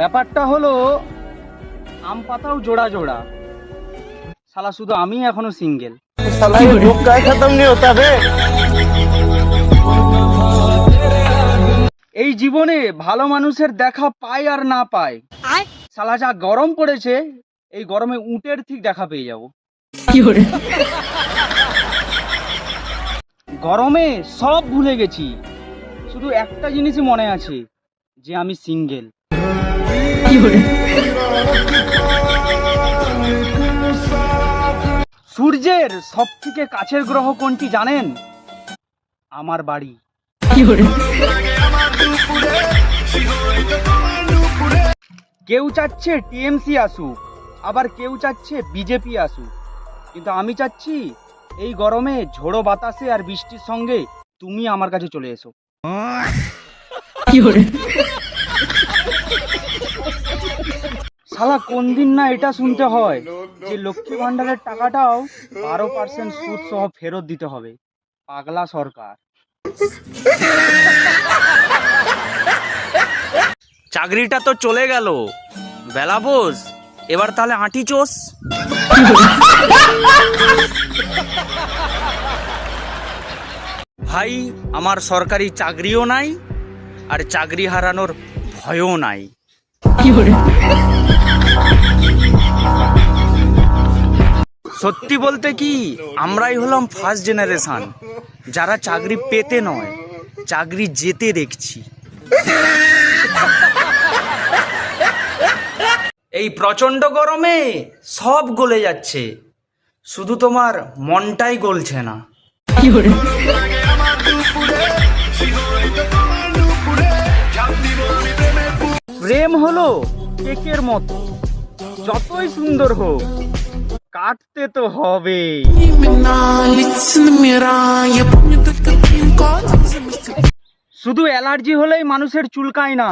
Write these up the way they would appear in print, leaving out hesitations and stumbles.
ব্যাপারটা হলো আম পাতাও জোড়া জোড়া, শালা শুধু আমি এখনো সিঙ্গেল। साला ये दुख का खत्म नहीं होता बे। এই জীবনে ভালো মানুষের দেখা পাই আর না পাই, শালা যা গরম পড়েছে এই গরমে উটের ঠিক দেখা পেয়ে যাব। গরমে সব ভুলে গেছি, শুধু একটা জিনিসই মনে আছে, যে আমি সিঙ্গেল। সূর্যের সব থেকে কাছের গ্রহ কোনটি জানেন? আমার বাড়ি। কেউ চাচ্ছে টিএমসি আসুক, আবার কেউ চাচ্ছে বিজেপি আসুক, কিন্তু আমি চাচ্ছি এই গরমে ঝোড়ো বাতাসে আর বৃষ্টির সঙ্গে তুমি আমার কাছে চলে এসো। শালা কোন দিন না এটা শুনতে হয় যে লক্ষ্মী ভান্ডারের টাকাটাও 12% সুদ সহ ফেরত দিতে হবে। পাগলা সরকার। চাকরিটা তো চলে গেল, বেলা বোস, এবার তাহলে আঁটি চোষ। ভাই আমার সরকারি চাকরিও নাই, আর চাকরি হারানোর ভয়ও নাই। সত্যি বলতে কি, আমরাই হলাম ফার্স্ট জেনারেশন যারা চাকরি পেতে নয়, চাকরি যেতে দেখছি। এই প্রচন্ড গরমে সব গলে যাচ্ছে, শুধু তোমার মনটাই গলছে না। প্রেম হলো কেকের মতো, যতই সুন্দর হোক কাটতে তো হবে। শুধু অ্যালার্জি হলেই মানুষের চুলকায় না,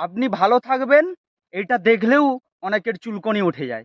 আপনি ভালো থাকবেন এটা দেখলেও অনেকের চুলকনি উঠে যায়।